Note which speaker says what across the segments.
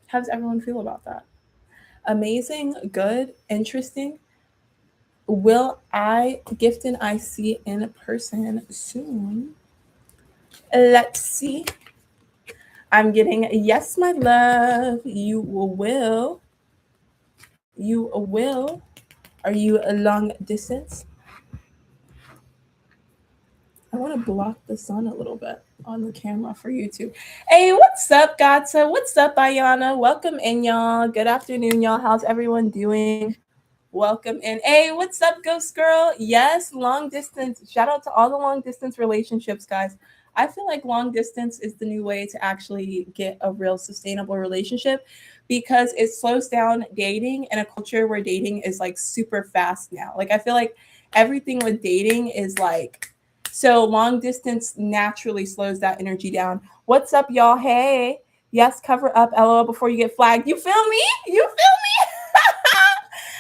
Speaker 1: How does everyone feel about that? Amazing, good, interesting. Will I gift an IC in person soon? Let's see. I'm getting yes, my love. You will. You will. Are you a long distance? I want to block the sun a little bit on the camera for YouTube. Hey, what's up, Gatsa? What's up, Ayana? Welcome in, y'all. Good afternoon, y'all. How's everyone doing? Welcome in. Hey, what's up, Ghost Girl? Yes, long distance. Shout out to all the long distance relationships, guys. I feel like long distance is the new way to actually get a real sustainable relationship because it slows down dating in a culture where dating is like super fast now. Like, I feel like everything with dating is like so long distance naturally slows that energy down. What's up, y'all? Hey, yes, cover up, LOL, before you get flagged. You feel me? You feel me?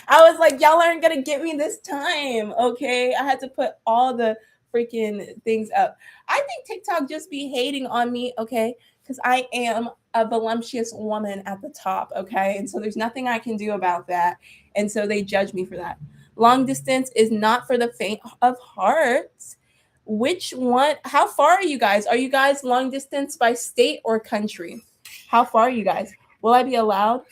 Speaker 1: I was like, y'all aren't gonna get me this time, okay? I had to put all the freaking things up. I think TikTok just be hating on me, okay? Because I am a voluptuous woman at the top, okay? And so there's nothing I can do about that. And so they judge me for that. Long distance is not for the faint of heart. Which one? How far are you guys? Are you guys long distance by state or country? How far are you guys? Will I be allowed?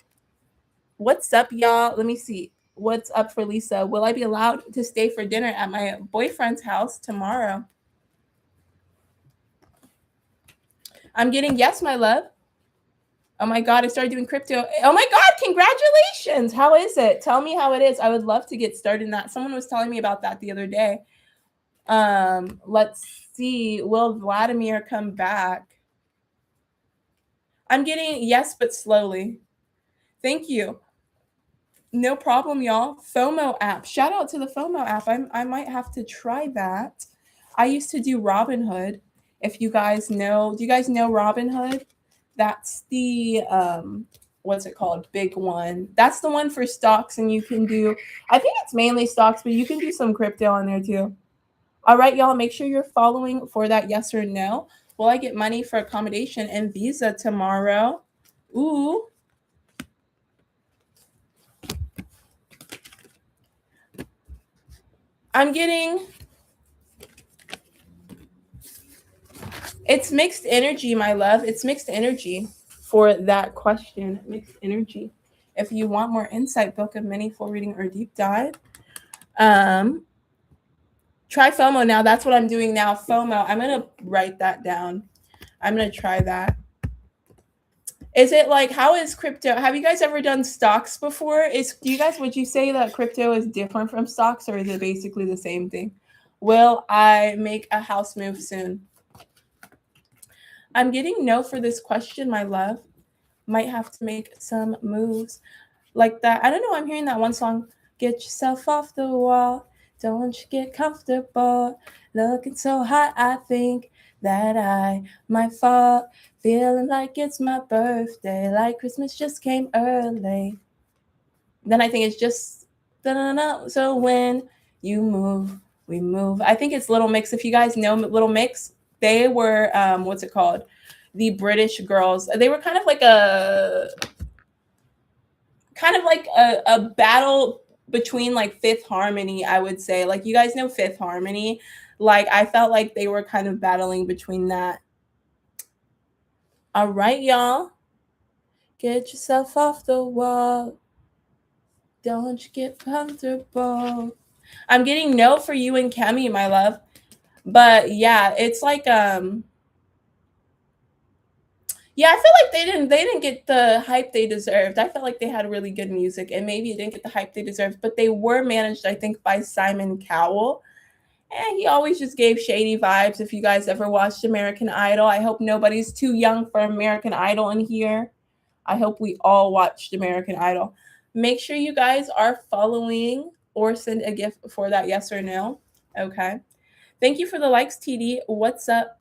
Speaker 1: What's up, y'all? Let me see. What's up for Lisa? Will I be allowed to stay for dinner at my boyfriend's house tomorrow? I'm getting yes, my love. Oh my God, I started doing crypto. Oh my God, congratulations. How is it? Tell me how it is. I would love to get started in that. Someone was telling me about that the other day. Let's see. Will Vladimir come back? I'm getting yes, but slowly. Thank you. No problem, y'all. FOMO app. Shout out to the FOMO app. I might have to try that. I used to do Robinhood. If you guys know, do you guys know Robinhood? That's the what's it called? Big one. That's the one for stocks, and you can do. I think it's mainly stocks, but you can do some crypto on there too. All right, y'all. Make sure you're following for that yes or no. Will I get money for accommodation and visa tomorrow? Ooh, I'm getting it's mixed energy, my love. It's mixed energy for that question. Mixed energy. If you want more insight, book a mini full reading or deep dive. Um, Try FOMO now. That's what I'm doing now. FOMO. I'm gonna write that down. I'm gonna try that. Is it like how is crypto? Have you guys ever done stocks before? Is do you guys would you say that crypto is different from stocks or is it basically the same thing? Will I make a house move soon? I'm getting no for this question, my love. Might have to make some moves like that. I don't know. I'm hearing that one song. Get yourself off the wall. Don't you get comfortable. Looking so hot, I think that I might fall. Feeling like it's my birthday, like Christmas just came early. Then I think it's just da-da-da. So when you move, we move. I think it's Little Mix. If you guys know Little Mix, they were what's it called? The British girls. They were kind of like a battle between like Fifth Harmony, I would say. Like you guys know Fifth Harmony. Like I felt like they were kind of battling between that. All right, y'all. Get yourself off the wall. Don't you get comfortable. I'm getting no for you and Kemi, my love. But yeah, it's like yeah, I feel like they didn't get the hype they deserved. I felt like they had really good music and maybe it didn't get the hype they deserved, but they were managed, I think, by Simon Cowell. And he always just gave shady vibes. If you guys ever watched American Idol, I hope nobody's too young for American Idol in here. I hope we all watched American Idol. Make sure you guys are following or send a gift for that yes or no. Okay. Thank you for the likes, TD. What's up?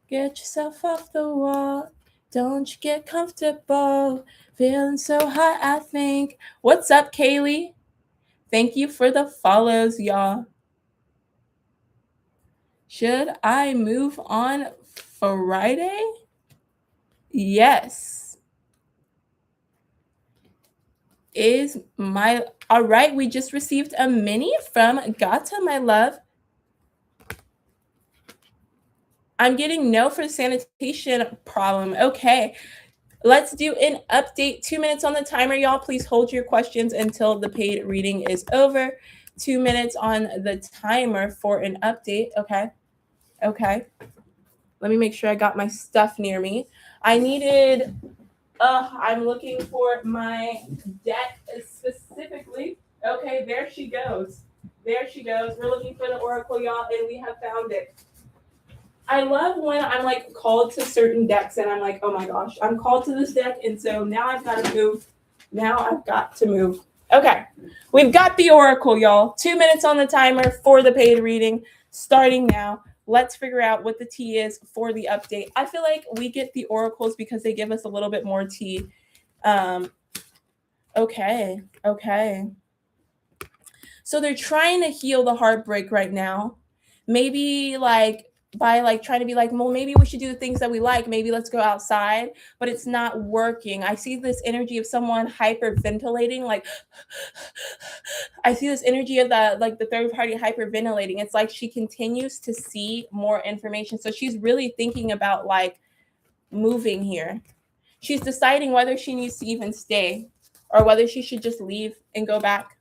Speaker 1: Get yourself off the wall. Don't you get comfortable. Feeling so hot, I think. What's up, Kaylee? Thank you for the follows, y'all. Should I move on Friday? Yes. is my, all right, we just received a mini from Gata, my love. I'm getting no for sanitation problem. Okay, let's do an update. 2 minutes on the timer, y'all. Please hold your questions until the paid reading is over. 2 minutes on the timer for an update. Okay. Okay. Let me make sure I got my stuff near me. I needed, I'm looking for my deck specifically. Okay, there she goes. There she goes. We're looking for the oracle, y'all, and we have found it. I love when I'm like called to certain decks and I'm like, oh my gosh, I'm called to this deck. And so now I've got to move. Now I've got to move. Okay, we've got the oracle, y'all. 2 minutes on the timer for the paid reading starting now. Let's figure out what the tea is for the update. I feel like we get the oracles because they give us a little bit more tea. Okay. So they're trying to heal the heartbreak right now. Maybe like by like trying to be like, well, maybe we should do the things that we like. Maybe let's go outside, but it's not working. I see this energy of someone hyperventilating. Like I see this energy of the third party hyperventilating. It's like she continues to see more information. So she's really thinking about like moving here. She's deciding whether she needs to even stay or whether she should just leave and go back.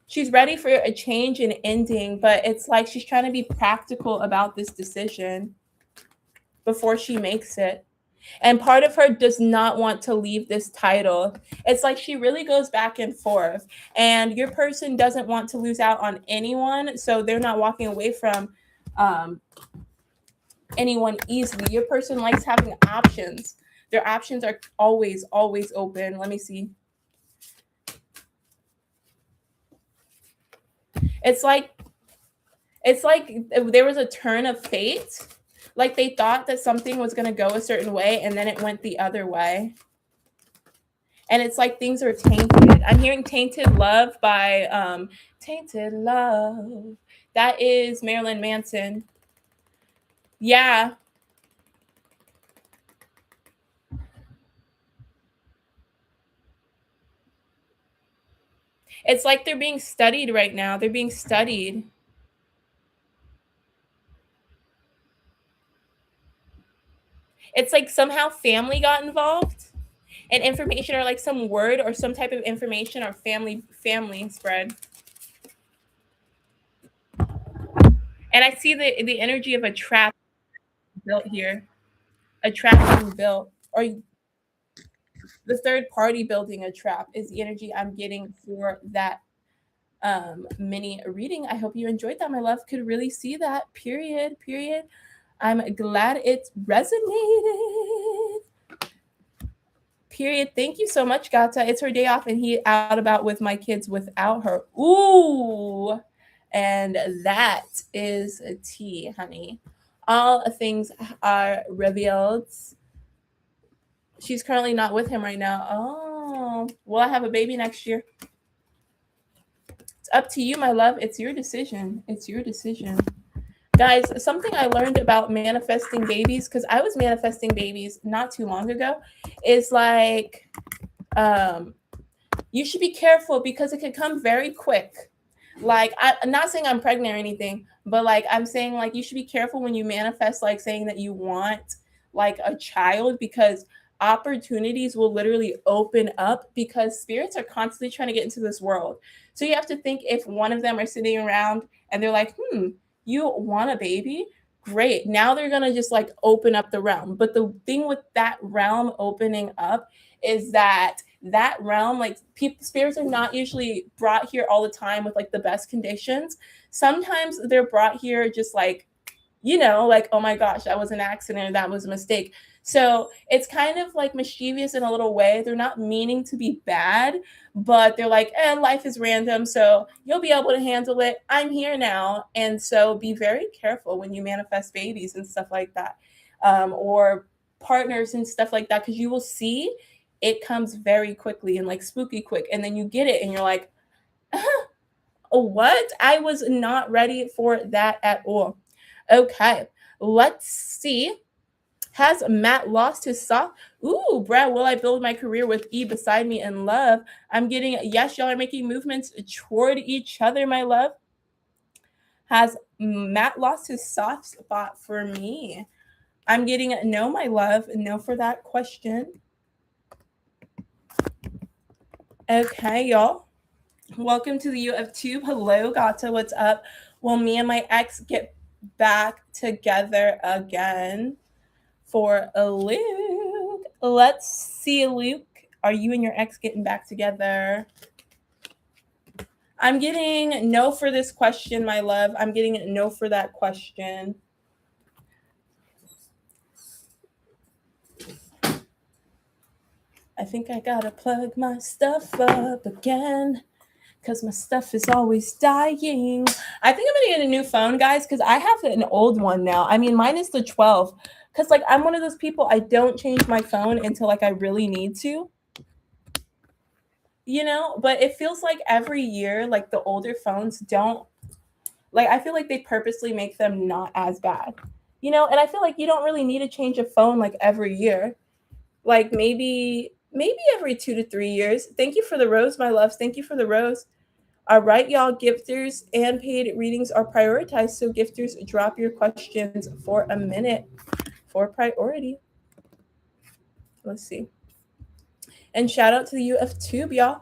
Speaker 1: She's ready for a change and ending, but it's like she's trying to be practical about this decision before she makes it. And part of her does not want to leave this title. It's like she really goes back and forth. And your person doesn't want to lose out on anyone, so they're not walking away from anyone easily. Your person likes having options. Their options are always open. Let me see. It's like there was a turn of fate. Like they thought that something was going to go a certain way and then it went the other way. And it's like things are tainted. I'm hearing Tainted Love by Tainted Love. That is Marilyn Manson. Yeah. It's like they're being studied right now. They're being studied. It's like somehow family got involved and information or like some word or some type of information or family spread. And I see the energy of a trap built here. A trap being built. Or the third party building a trap is the energy I'm getting for that mini reading. I hope you enjoyed that. My love could really see that. Period. I'm glad it resonated. Period. Thank you so much, Gata. It's her day off and he out about with my kids without her. Ooh. And that is a tea, honey. All things are revealed. She's currently not with him right now. Oh, will I have a baby next year? It's up to you, my love. It's your decision. Guys, something I learned about manifesting babies, because I was manifesting babies not too long ago, is like you should be careful because it could come very quick. Like I'm not saying I'm pregnant or anything, but like I'm saying like you should be careful when you manifest like saying that you want like a child, because opportunities will literally open up because spirits are constantly trying to get into this world. So you have to think if one of them are sitting around and they're like, you want a baby? Great. Now they're going to just like open up the realm. But the thing with that realm opening up is that realm, like spirits are not usually brought here all the time with like the best conditions. Sometimes they're brought here just like, like, oh my gosh, that was an accident, that was a mistake. So it's kind of like mischievous in a little way. They're not meaning to be bad, but they're like, life is random, so you'll be able to handle it. I'm here now. And so be very careful when you manifest babies and stuff like that, or partners and stuff like that, because you will see it comes very quickly and like spooky quick. And then you get it and you're like, oh, what? I was not ready for that at all. Okay, let's see. Has Matt lost his sock? Ooh, Brad, will I build my career with E beside me in love? I'm getting, yes, y'all are making movements toward each other, my love. Has Matt lost his soft spot for me? I'm getting no, my love, no for that question. Okay, y'all. Welcome to the U of Tube. Hello, Gata. What's up? Will me and my ex get back together again for a Luke? Let's see, Luke. Are you and your ex getting back together? I'm getting no for this question, my love. I'm getting no for that question. I think I gotta plug my stuff up again because my stuff is always dying. I think I'm gonna get a new phone, guys, because I have an old one now. I mean, mine is the 12. Because, like, I'm one of those people, I don't change my phone until, like, I really need to. You know? But it feels like every year, like, the older phones don't, like, I feel like they purposely make them not as bad. You know? And I feel like you don't really need to change a phone, like, every year. Like, maybe every 2 to 3 years. Thank you for the rose, my loves. Thank you for the rose. All right, y'all, gifters and paid readings are prioritized. So gifters, drop your questions for a minute for priority. Let's see. And shout out to the U of Tube, y'all.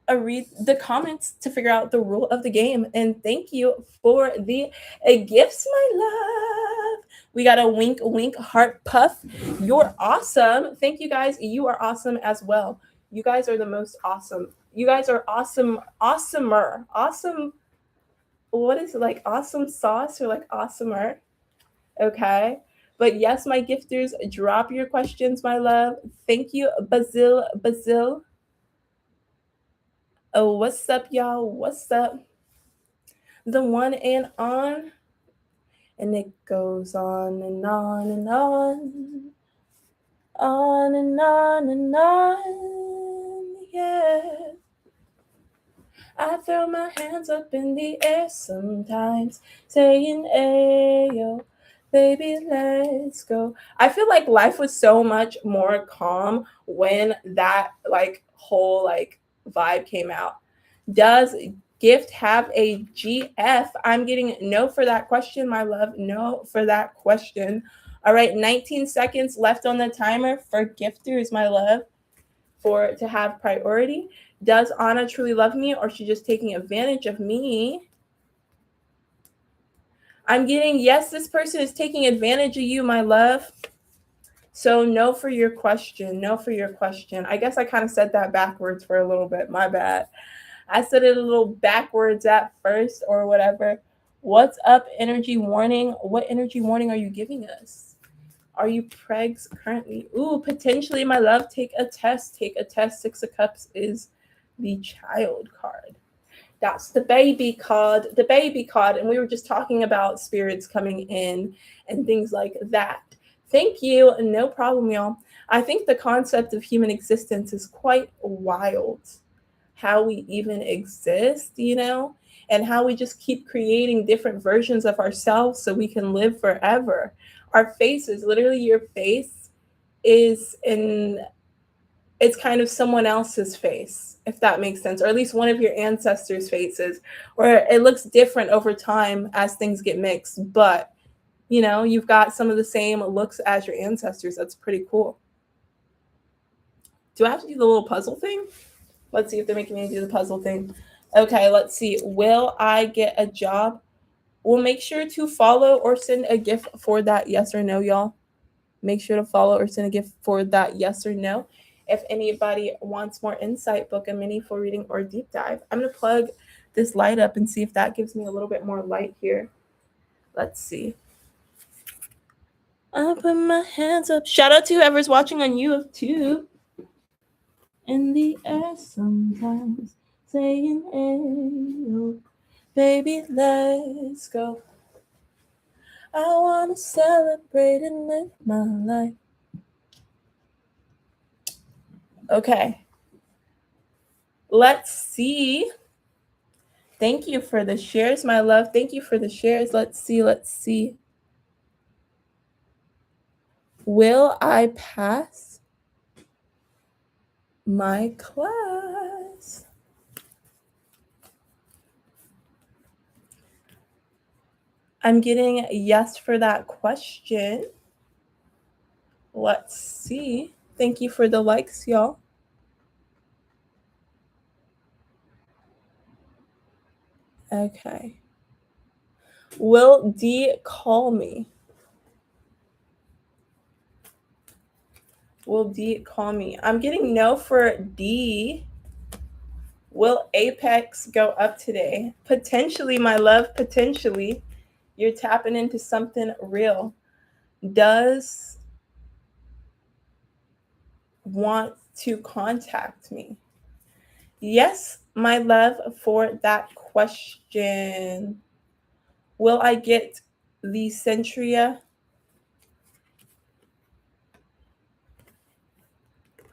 Speaker 1: Read the comments to figure out the rule of the game. And thank you for the gifts, my love. We got a wink, wink, heart puff. You're awesome. Thank you, guys. You are awesome as well. You guys are the most awesome. You guys are awesome, awesomer, awesome. What is it, like awesome sauce or like awesomer? Okay. But yes, my gifters, drop your questions, my love. Thank you, Basil. Oh, what's up, y'all? What's up? The one and on. And it goes on and on and on. On and on and on. Yeah. I throw my hands up in the air sometimes, saying, ayo, baby, let's go. I feel like life was so much more calm when that like whole like vibe came out. Does Gift have a GF? I'm getting no for that question, my love. No for that question. All right, 19 seconds left on the timer for gifters, my love, for to have priority. Does Anna truly love me, or is she just taking advantage of me? I'm getting yes, this person is taking advantage of you, my love. So no for your question. No for your question. I guess I kind of said that backwards for a little bit. My bad. I said it a little backwards at first or whatever. What's up, energy warning? What energy warning are you giving us? Are you pregs currently? Ooh, potentially, my love. Take a test. Take a test. Six of Cups is the child card. That's the baby card. The baby card. And we were just talking about spirits coming in and things like that. Thank you. No problem, y'all. I think the concept of human existence is quite wild. How we even exist, you know, and how we just keep creating different versions of ourselves so we can live forever. Our faces, literally your face is in, it's kind of someone else's face, if that makes sense, or at least one of your ancestors' faces, or it looks different over time as things get mixed, but you know, you've got some of the same looks as your ancestors. That's pretty cool. Do I have to do the little puzzle thing? Let's see if they're making me do the puzzle thing. Okay, let's see. Will I get a job? Well, make sure to follow or send a gift for that yes or no, y'all. Make sure to follow or send a gift for that yes or no. If anybody wants more insight, book a mini for reading or deep dive. I'm going to plug this light up and see if that gives me a little bit more light here. Let's see. I'll put my hands up. Shout out to whoever's watching on YouTube. In the air sometimes, saying, hey, baby, let's go. I want to celebrate and live my life. Okay. Let's see. Thank you for the shares, my love. Thank you for the shares. Let's see. Will I pass my class? I'm getting a yes for that question. Let's see. Thank you for the likes, y'all. Okay. Will D call me? Will D call me? I'm getting no for D. Will Apex go up today? Potentially, my love, potentially. You're tapping into something real. Does want to contact me? Yes, my love, for that question. Will I get the Centria?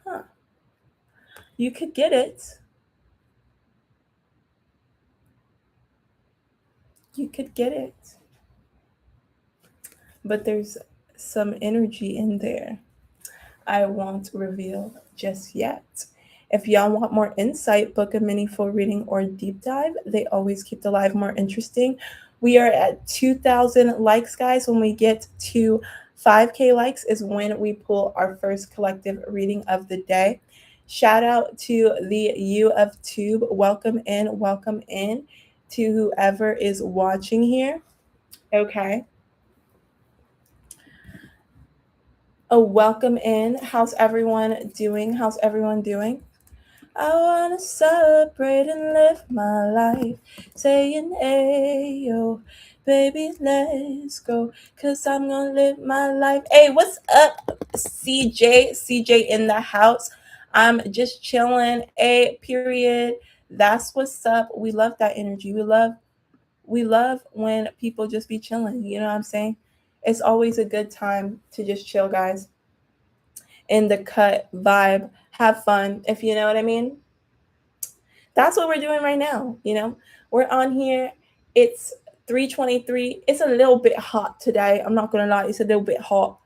Speaker 1: Huh. You could get it. You could get it. But there's some energy in there I won't reveal just yet. If y'all want more insight, book a mini full reading or deep dive. They always keep the live more interesting. We are at 2,000 likes, guys. When we get to 5K likes is when we pull our first collective reading of the day. Shout out to the U of Tube. Welcome in to whoever is watching here. Okay. Welcome in. How's everyone doing? How's everyone doing? I wanna celebrate and live my life, saying, hey, yo, baby, let's go, cause I'm gonna live my life. Hey, what's up, CJ? CJ in the house. I'm just chilling, period. That's what's up. We love that energy. We love when people just be chilling, you know what I'm saying? It's always a good time to just chill, guys. In the cut vibe, have fun, if you know what I mean. That's what we're doing right now. We're on here. It's 3:23. It's a little bit hot today. I'm not gonna lie, it's a little bit hot.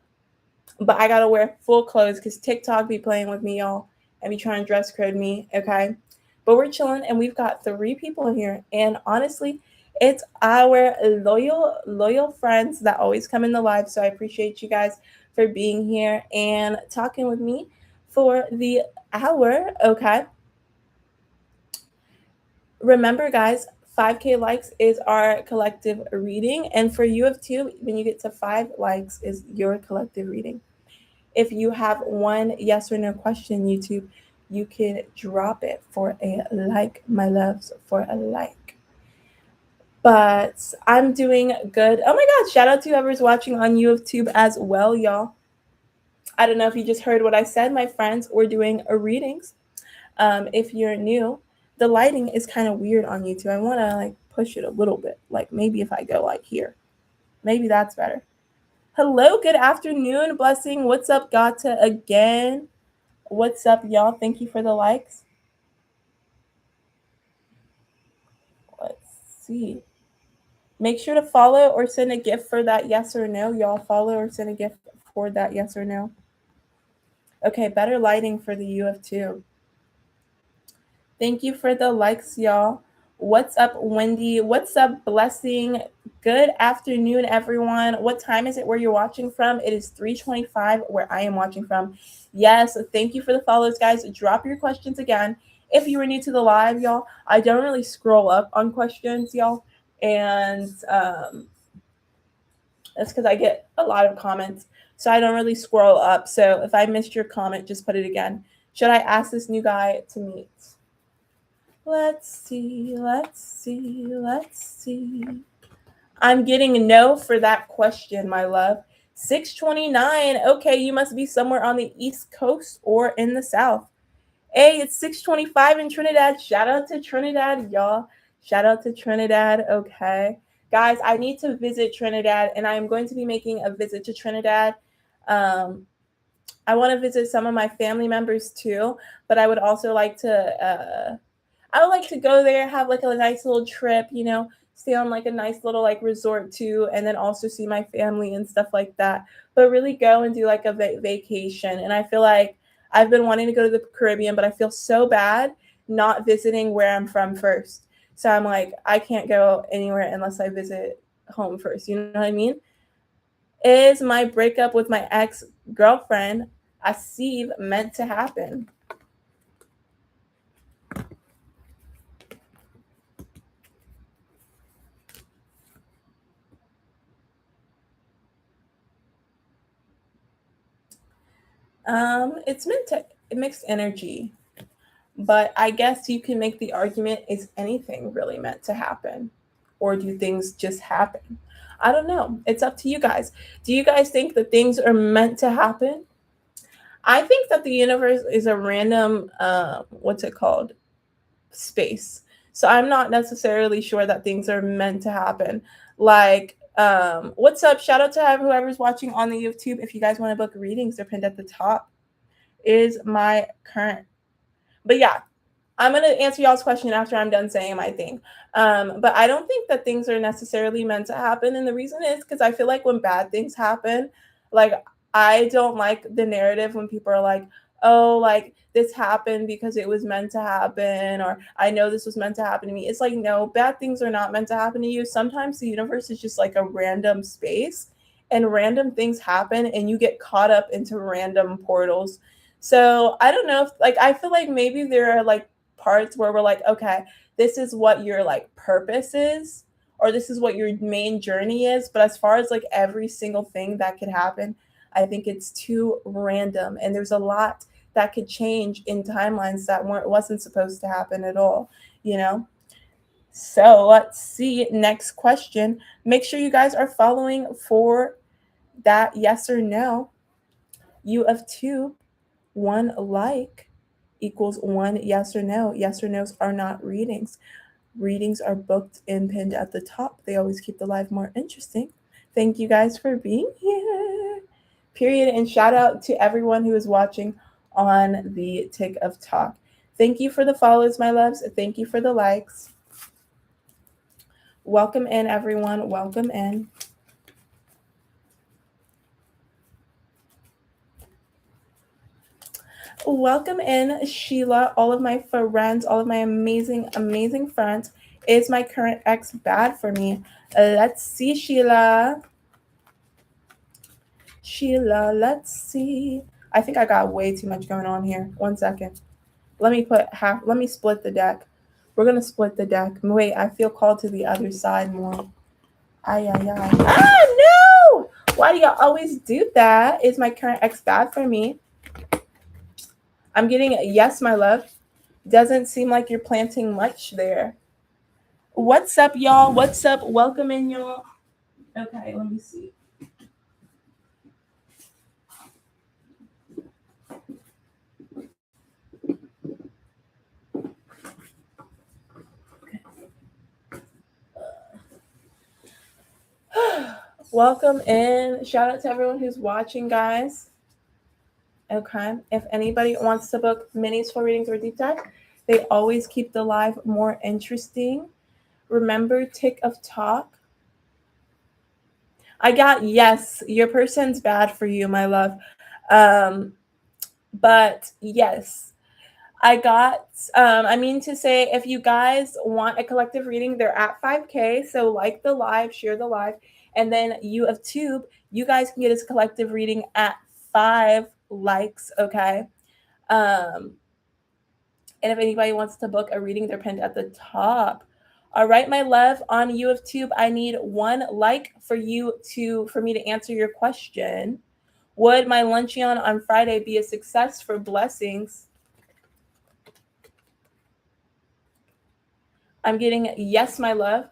Speaker 1: But I gotta wear full clothes because TikTok be playing with me, y'all, and be trying to dress code me, okay? But we're chilling and we've got 3 people in here. And honestly, it's our loyal friends that always come in the live. So I appreciate you guys for being here and talking with me for the hour, okay? Remember, guys, 5K likes is our collective reading. And for you of 2, when you get to 5 likes is your collective reading. If you have one yes or no question, YouTube, you can drop it for a like, my loves, for a like. But I'm doing good. Oh my God, shout out to whoever's watching on YouTube as well, y'all. I don't know if you just heard what I said, my friends. We're doing readings. If you're new, the lighting is kind of weird on YouTube. I want to push it a little bit. Maybe if I go here, maybe that's better. Hello, good afternoon, blessing. What's up, Gata again? What's up, y'all? Thank you for the likes. Let's see. Make sure to follow or send a gift for that yes or no. Y'all follow or send a gift for that yes or no. Okay, better lighting for the U of 2. Thank you for the likes, y'all. What's up, Wendy? What's up, Blessing? Good afternoon, everyone. What time is it where you're watching from? It is 3:25 where I am watching from. Yes, thank you for the follows, guys. Drop your questions again. If you were new to the live, y'all, I don't really scroll up on questions, y'all. And that's because I get a lot of comments. So I don't really scroll up. So if I missed your comment, just put it again. Should I ask this new guy to meet? Let's see. I'm getting a no for that question, my love. 6:29. Okay, you must be somewhere on the East Coast or in the South. Hey, it's 6:25 in Trinidad. Shout out to Trinidad, y'all. Shout out to Trinidad. Okay. Guys, I need to visit Trinidad, and I'm going to be making a visit to Trinidad. I want to visit some of my family members too, but I would also like to I would like to go there, have a nice little trip, stay on like a nice little like resort too, and then also see my family and stuff like that. But really go and do like a vacation. And I feel like I've been wanting to go to the Caribbean, but I feel so bad not visiting where I'm from first. So I'm like, I can't go anywhere unless I visit home first. You know what I mean? Is my breakup with my ex girlfriend, Asiv, meant to happen? It's meant to mixed energy, but I guess you can make the argument: is anything really meant to happen, or do things just happen? I don't know. It's up to you guys. Do you guys think that things are meant to happen? I think that the universe is a random, what's it called? Space. So I'm not necessarily sure that things are meant to happen. Like, what's up? Shout out to whoever's watching on the YouTube. If you guys want to book readings, they're pinned at the top. Is my current. But yeah, I'm gonna answer y'all's question after I'm done saying my thing. But I don't think that things are necessarily meant to happen, and the reason is because I feel like when bad things happen, like I don't like the narrative when people are like, "Oh, like this happened because it was meant to happen," or "I know this was meant to happen to me." It's like, no, bad things are not meant to happen to you. Sometimes the universe is just like a random space, and random things happen, and you get caught up into random portals. So I don't know if like I feel like maybe there are like parts where we're like, okay, this is what your like purpose is, or this is what your main journey is. But as far as like every single thing that could happen, I think it's too random, and there's a lot that could change in timelines that wasn't supposed to happen at all, you know. So let's see. Next question. Make sure you guys are following for that yes or no. You of two, one like equals one yes or no. Yes or no's are not readings. Readings are booked and pinned at the top. They always keep the live more interesting. Thank you guys for being here. Period. And shout out to everyone who is watching on the Tick of Talk. Thank you for the follows, my loves. Thank you for the likes. Welcome in, everyone. Welcome in. Welcome in, Sheila, all of my friends, all of my amazing, amazing friends. Is my current ex bad for me? Let's see, Sheila. Sheila, let's see. I think I got way too much going on here. 1 second. Let me split the deck. We're going to split the deck. Wait, I feel called to the other side more. Ay, ay, ay. Ah, no! Why do y'all always do that? Is my current ex bad for me? I'm getting a yes, my love. Doesn't seem like you're planting much there. What's up, y'all? What's up? Welcome in, y'all. Okay, let me see. Welcome in. Shout out to everyone who's watching, guys. Okay. If anybody wants to book minis for readings or deep dive, they always keep the live more interesting. Remember, Tick of Talk. I got yes. Your person's bad for you, my love. But yes, I got, I mean to say, if you guys want a collective reading, they're at 5K. So like the live, share the live. And then you of Tube, you guys can get us collective reading at 5 likes. Okay. And if anybody wants to book a reading, they're pinned at the top. All right, my love, on you of Tube, I need 1 like for me to answer your question. Would my luncheon on Friday be a success for blessings? I'm getting yes, my love.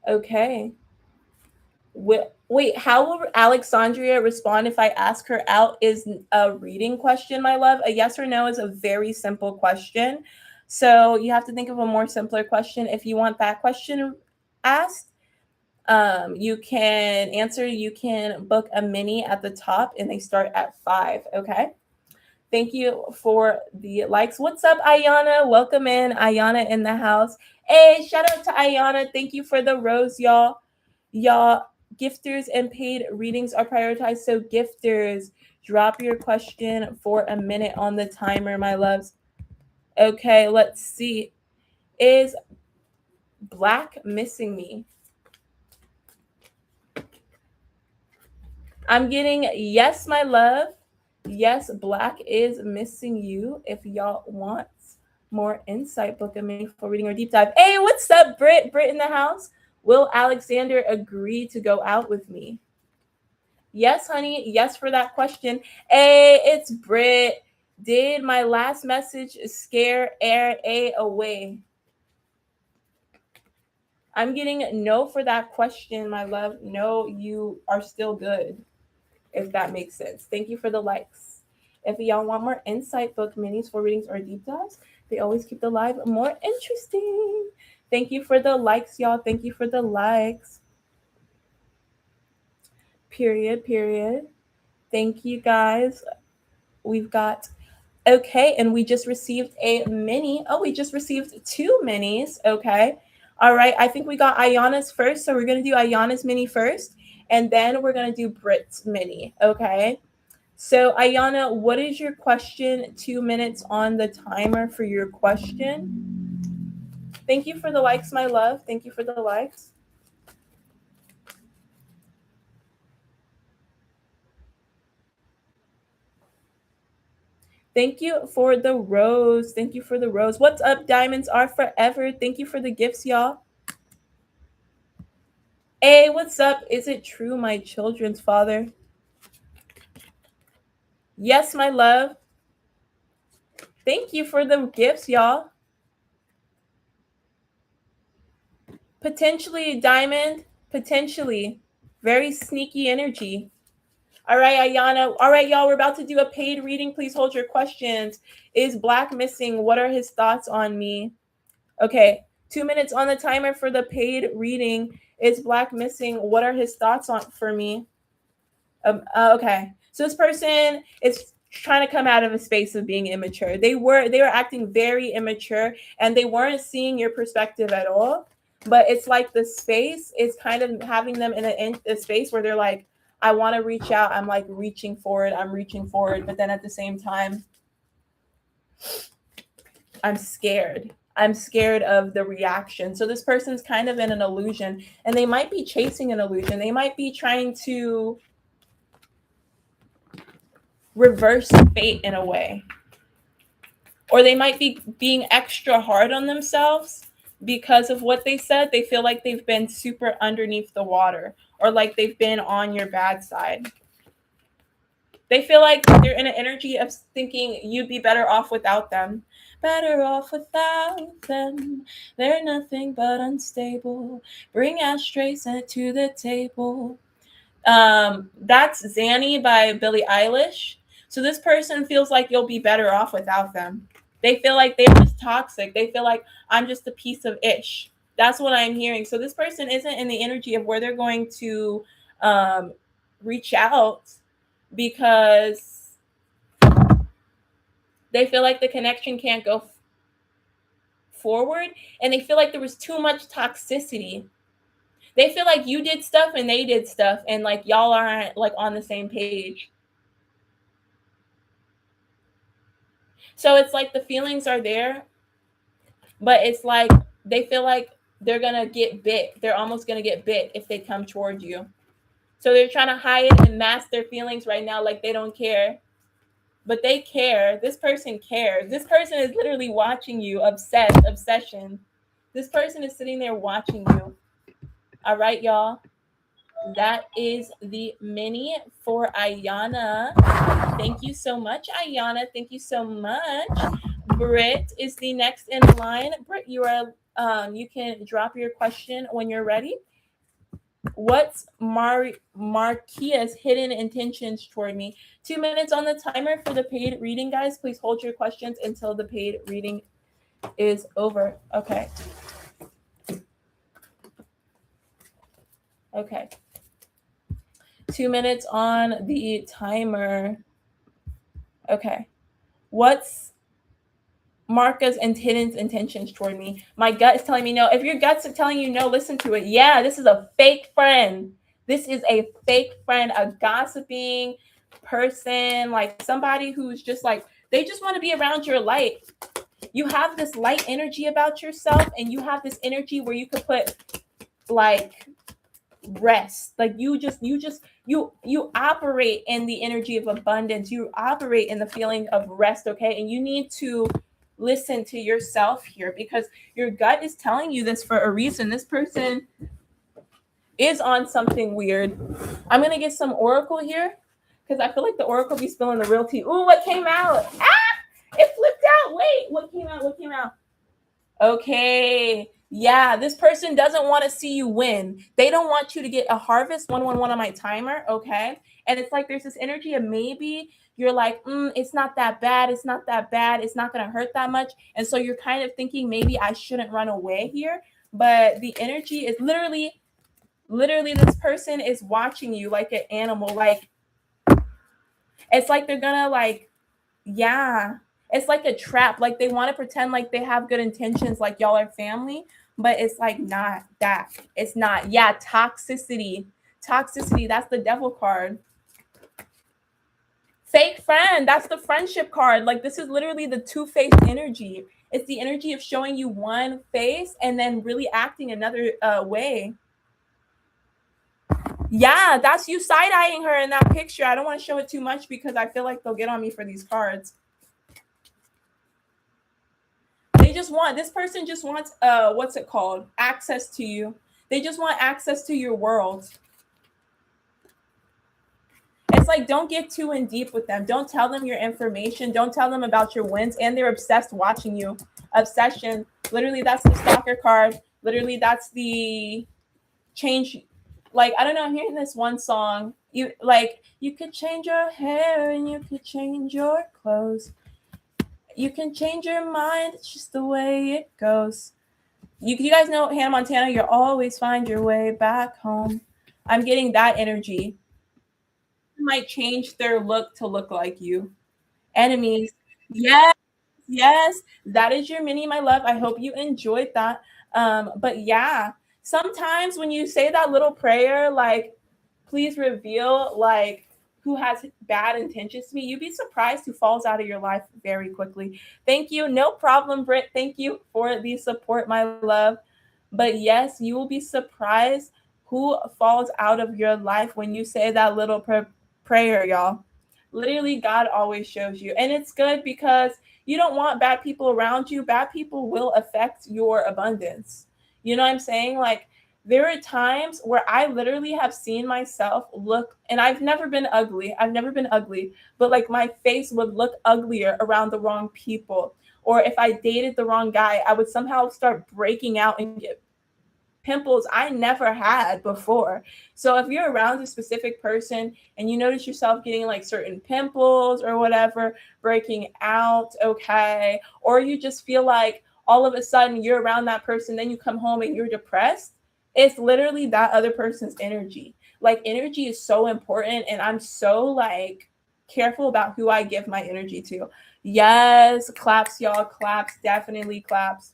Speaker 1: Okay. Wait, how will Alexandria respond if I ask her out? Is a reading question, my love. A yes or no is a very simple question. So you have to think of a more simpler question. If you want that question asked, you can book a mini at the top and they start at 5. Okay. Thank you for the likes. What's up, Ayana? Welcome in, Ayana in the house. Hey, shout out to Ayana. Thank you for the rose, y'all. Y'all, gifters and paid readings are prioritized. So, gifters, drop your question for a minute on the timer, my loves. Okay, let's see. Is black missing me? I'm getting yes, my love. Yes, black is missing you. If y'all want more insight, book a mini for reading or deep dive. Hey, what's up, Britt? Britt in the house. Will Alexander agree to go out with me? Yes, honey. Yes, for that question. Hey, it's Britt. Did my last message scare Air A away? I'm getting no for that question, my love. No, you are still good, if that makes sense. Thank you for the likes. If y'all want more insight, book minis for readings or deep dives. They always keep the live more interesting. Thank you for the likes, y'all. Thank you for the likes. Period, period. Thank you, guys. We've got okay, and we just received a mini. Oh, we just received 2 minis. Okay. All right. I think we got Ayana's first. So we're going to do Ayana's mini first, and then we're going to do Brit's mini. Okay. So, Ayana, what is your question? 2 minutes on the timer for your question. Thank you for the likes, my love. Thank you for the likes. Thank you for the rose. Thank you for the rose. What's up? Diamonds are forever. Thank you for the gifts, y'all. Hey, what's up? Is it true, my children's father? Yes, my love. Thank you for the gifts, y'all. Potentially, Diamond. Potentially. Very sneaky energy. All right, Ayana. All right, y'all. We're about to do a paid reading. Please hold your questions. Is Black missing? What are his thoughts on me? Okay, 2 minutes on the timer for the paid reading. Is Black missing? What are his thoughts on for me? Okay, so this person is trying to come out of a space of being immature. They were acting very immature, and they weren't seeing your perspective at all. But it's like the space is kind of having them in a space where they're like, I want to reach out. I'm like reaching forward. I'm reaching forward, but then at the same time, I'm scared. I'm scared of the reaction. So this person's kind of in an illusion, and they might be chasing an illusion. They might be trying to reverse fate in a way. Or they might be being extra hard on themselves because of what they said. They feel like they've been super underneath the water, or like they've been on your bad side. They feel like they're in an energy of thinking you'd be better off without them. Better off without them. They're nothing but unstable. Bring ashtrays to the table. That's Zanny by Billie Eilish. So this person feels like you'll be better off without them. They feel like they're just toxic. They feel like I'm just a piece of ish. That's what I'm hearing. So this person isn't in the energy of where they're going to reach out because they feel like the connection can't go forward, and they feel like there was too much toxicity. They feel like you did stuff and they did stuff, and like y'all aren't like on the same page. So it's like the feelings are there, but it's like they feel like they're gonna get bit. They're almost gonna get bit if they come toward you. So they're trying to hide and mask their feelings right now, like they don't care. But they care. This person cares. This person is literally watching you, obsession. This person is sitting there watching you. All right, y'all. That is the mini for Ayana. Thank you so much, Ayana. Thank you so much. Britt is the next in line. Britt, you can drop your question when you're ready. What's Markia's hidden intentions toward me? 2 minutes on the timer for the paid reading, guys. Please hold your questions until the paid reading is over. Okay. Okay. 2 minutes on the timer. Okay. What's Marca's and Hidden's intentions toward me? My gut is telling me no. If your gut's telling you no, listen to it. Yeah, this is a fake friend. This is a fake friend, a gossiping person, like somebody who's just like, they just want to be around your light. You have this light energy about yourself, and you have this energy where you could put like rest. Like you operate in the energy of abundance. You operate in the feeling of rest, okay? And you need to listen to yourself here, because your gut is telling you this for a reason. This person is on something weird. I'm gonna get some oracle here, because I feel like the oracle be spilling the real tea. Ooh, what came out? It flipped out. Wait, what came out? What came out? Okay. Yeah, this person doesn't want to see you win. They don't want you to get a harvest 111 on my timer. Okay. And it's like there's this energy of maybe you're like, it's not that bad. It's not that bad. It's not going to hurt that much. And so you're kind of thinking maybe I shouldn't run away here. But the energy is literally, this person is watching you like an animal. Like, it's like they're going to, like, yeah, it's like a trap. Like they want to pretend like they have good intentions, like y'all are family, but it's like not that. It's not. Yeah, toxicity. Toxicity, that's the devil card. Fake friend, that's the friendship card. Like this is literally the two-faced energy. It's the energy of showing you one face and then really acting another way. Yeah, that's you side-eyeing her in that picture. I don't want to show it too much because I feel like they'll get on me for these cards. They just want, this person just wants what's it called, access to you. They just want access to your world. It's like, don't get too in deep with them. Don't tell them your information. Don't tell them about your wins. And they're obsessed watching you. Obsession. Literally, that's the stalker card. Literally, that's the change. Like, I don't know, I'm hearing this one song. You like, you could change your hair and you could change your clothes. You can change your mind. It's just the way it goes. You guys know Hannah Montana, you'll always find your way back home. I'm getting that energy. Might change their look to look like you. Enemies. Yes, yes. That is your mini, my love. I hope you enjoyed that. But yeah, sometimes when you say that little prayer, like, please reveal like who has bad intentions to me, you'd be surprised who falls out of your life very quickly. Thank you. No problem, Britt. Thank you for the support, my love. But yes, you will be surprised who falls out of your life when you say that little prayer, y'all. Literally, God always shows you. And it's good because you don't want bad people around you. Bad people will affect your abundance. You know what I'm saying? Like, there are times where I literally have seen myself look, and I've never been ugly. I've never been ugly, but like my face would look uglier around the wrong people. Or if I dated the wrong guy, I would somehow start breaking out and get pimples I never had before. So if you're around a specific person and you notice yourself getting like certain pimples or whatever, breaking out, okay, or you just feel like all of a sudden you're around that person, then you come home and you're depressed, it's literally that other person's energy. Like energy is so important, and I'm so like careful about who I give my energy to. Yes, claps, y'all, claps, definitely claps.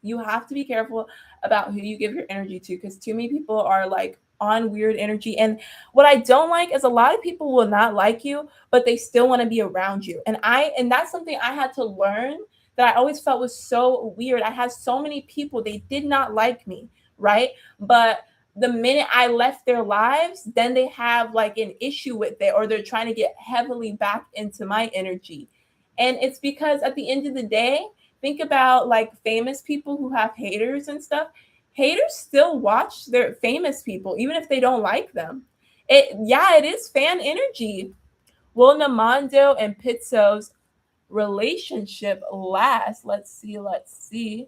Speaker 1: You have to be careful about who you give your energy to, because too many people are like on weird energy. And what I don't like is a lot of people will not like you, but they still want to be around you. And that's something I had to learn that I always felt was so weird. I had so many people, they did not like me, right? But the minute I left their lives, then they have like an issue with it, or they're trying to get heavily back into my energy. And it's because at the end of the day, think about like famous people who have haters and stuff. Haters still watch their famous people, even if they don't like them. It is fan energy. Will Namando and Pizzo's relationship last? Let's see.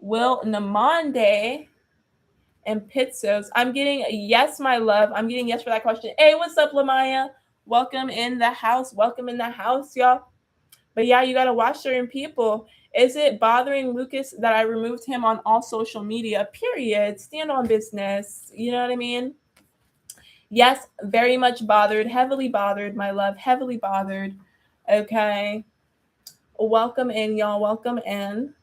Speaker 1: Will Namande and Pizzo's? I'm getting a yes, my love. I'm getting yes for that question. Hey, what's up, Lamaya? Welcome in the house. Welcome in the house, y'all. But yeah, you got to watch certain people. Is it bothering Lucas that I removed him on all social media? Period. Stand on business. You know what I mean? Yes, very much bothered, heavily bothered, my love, heavily bothered. Okay. Welcome in, y'all. Welcome in.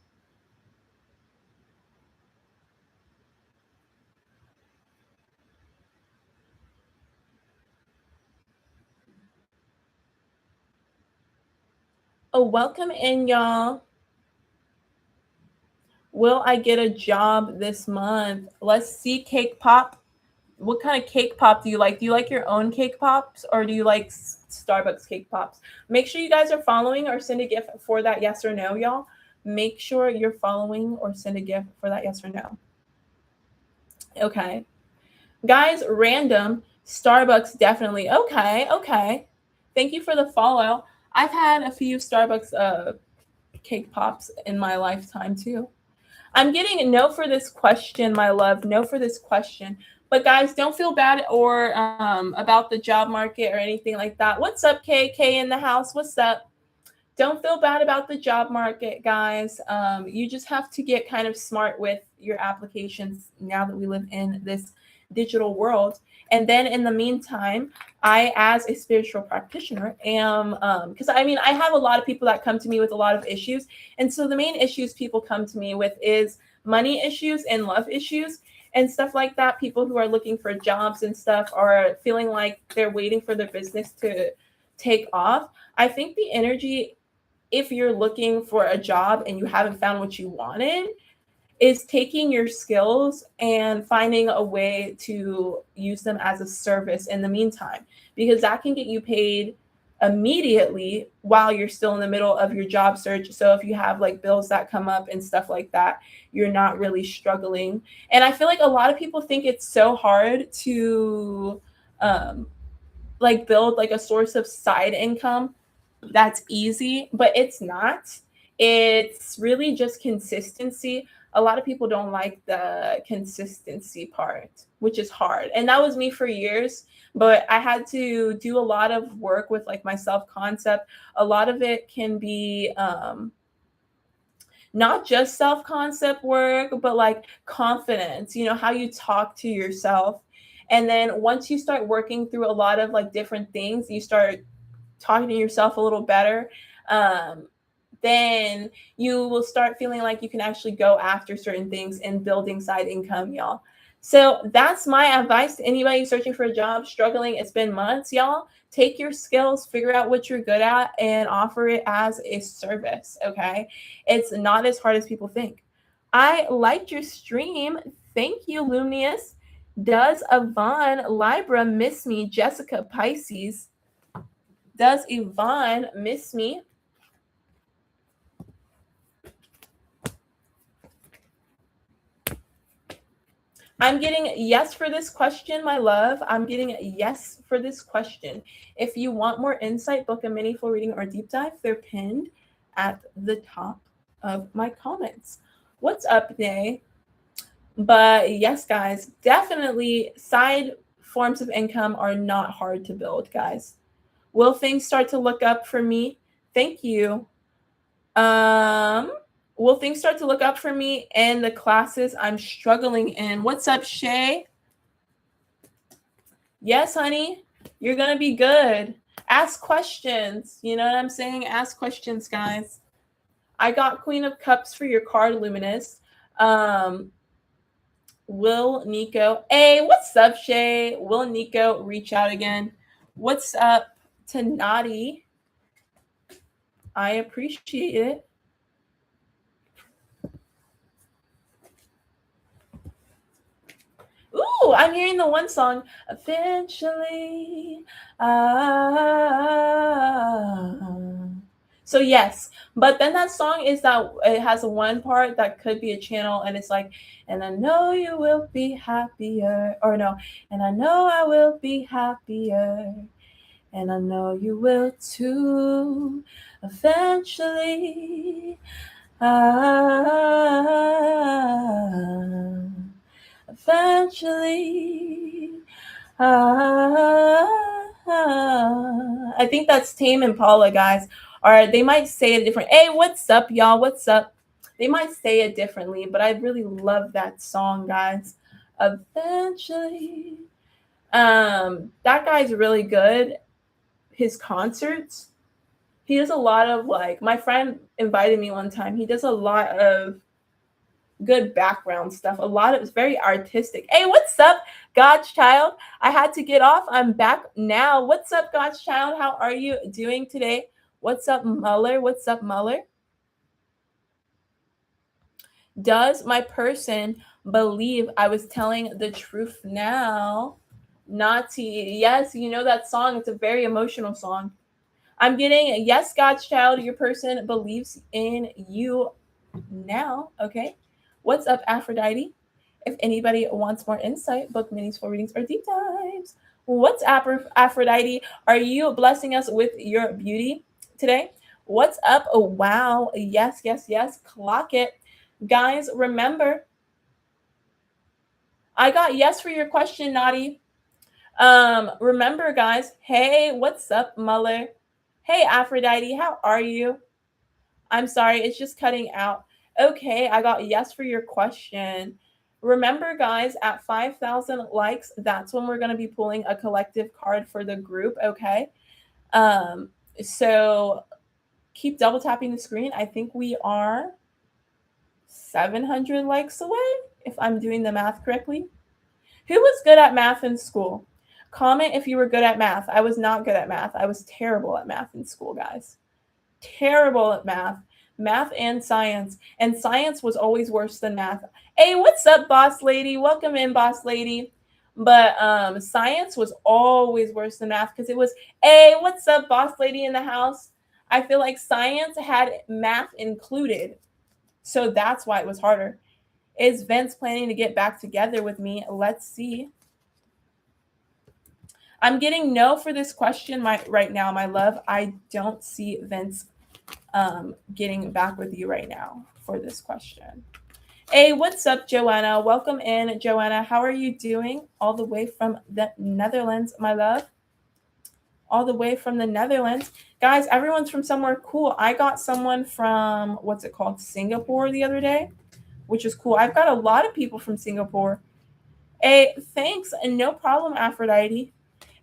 Speaker 1: Oh, welcome in, y'all. Will I get a job this month? Let's see, Cake Pop. What kind of cake pop do you like? Do you like your own cake pops or do you like Starbucks cake pops? Make sure you guys are following or send a gift for that yes or no, y'all. Make sure you're following or send a gift for that yes or no. Okay. Guys, random. Starbucks, definitely. Okay, okay. Thank you for the follow. I've had a few Starbucks cake pops in my lifetime too. I'm getting a no for this question, my love. No for this question. But guys, don't feel bad or about the job market or anything like that. What's up, KK in the house? What's up? Don't feel bad about the job market, guys. You just have to get kind of smart with your applications now that we live in this digital world. And then in the meantime, I, as a spiritual practitioner, am because I mean, I have a lot of people that come to me with a lot of issues. And so the main issues people come to me with is money issues and love issues and stuff like that. People who are looking for jobs and stuff are feeling like they're waiting for their business to take off. I think the energy, if you're looking for a job and you haven't found what you wanted, is taking your skills and finding a way to use them as a service in the meantime, because that can get you paid immediately while you're still in the middle of your job search. So if you have like bills that come up and stuff like that, you're not really struggling. And I feel like a lot of people think it's so hard to like build like a source of side income that's easy, but it's not. It's really just consistency. A lot of people don't like the consistency part, which is hard. And that was me for years, but I had to do a lot of work with like my self concept. A lot of it can be not just self concept work, but like confidence, you know, how you talk to yourself. And then once you start working through a lot of like different things, you start talking to yourself a little better, um, then you will start feeling like you can actually go after certain things and building side income, y'all. So that's my advice to anybody searching for a job, struggling. It's been months, y'all. Take your skills, figure out what you're good at, and offer it as a service. Okay. It's not as hard as people think. I liked your stream. Thank you, Lumius. Does Yvonne Libra miss me? Jessica Pisces. Does Yvonne miss me? I'm getting yes for this question, my love. I'm getting yes for this question. If you want more insight, book a mini full reading or deep dive. They're pinned at the top of my comments. What's up, Nay? But yes, guys, definitely side forms of income are not hard to build, guys. Will things start to look up for me? Thank you. Um, will things start to look up for me in the classes I'm struggling in? What's up, Shay? Yes, honey, you're gonna be good. Ask questions. You know what I'm saying? Ask questions, guys. I got Queen of Cups for your card, Luminous. Will Nico? Hey, what's up, Shay? Will Nico reach out again? What's up to Naughty? I appreciate it. Ooh, I'm hearing the one song. Eventually. So yes, but then that song is that it has one part that could be a channel, and it's like, and I know you will be happier, or no, and I know I will be happier, and I know you will too. Eventually. Eventually. I think that's Tame Impala, guys. Or they might say it different. Hey, what's up, y'all? What's up? They might say it differently, but I really love that song, guys. Eventually. That guy's really good. His concerts, he does a lot of like, my friend invited me one time. He does a lot of good background stuff. A lot of it's very artistic. Hey, what's up, God's child? I had to get off. I'm back now. What's up, God's child? How are you doing today? What's up, Muller? What's up, Muller? Does my person believe I was telling the truth now? Naughty. Yes, you know that song. It's a very emotional song. I'm getting, yes, God's child, your person believes in you now. Okay. What's up, Aphrodite? If anybody wants more insight, book minis for readings or deep dives. What's up, Aphrodite? Are you blessing us with your beauty today? What's up? Oh, wow. Yes, yes, yes. Clock it. Guys, remember, I got yes for your question, Naughty. Remember, guys, hey, what's up, Muller? Hey, Aphrodite, how are you? I'm sorry, it's just cutting out. Okay, I got yes for your question. Remember, guys, at 5,000 likes, that's when we're going to be pulling a collective card for the group, okay? So keep double tapping the screen. I think we are 700 likes away, if I'm doing the math correctly. Who was good at math in school? Comment if you were good at math. I was not good at math. I was terrible at math in school, guys. Terrible at math. Math and science. And science was always worse than math. Hey, what's up, boss lady? Welcome in, boss lady. But science was always worse than math because it was, hey, what's up, boss lady in the house? I feel like science had math included. So that's why it was harder. Is Vince planning to get back together with me? Let's see. I'm getting no for this question right now, my love. I don't see Vince getting back with you right now for this question. Hey, what's up, Joanna? Welcome in, Joanna. How are you doing? All the way from the Netherlands, my love. All the way from the Netherlands. Guys, everyone's from somewhere cool. I got someone from, what's it called, Singapore the other day, which is cool. I've got a lot of people from Singapore. Hey, thanks, and no problem, Aphrodite.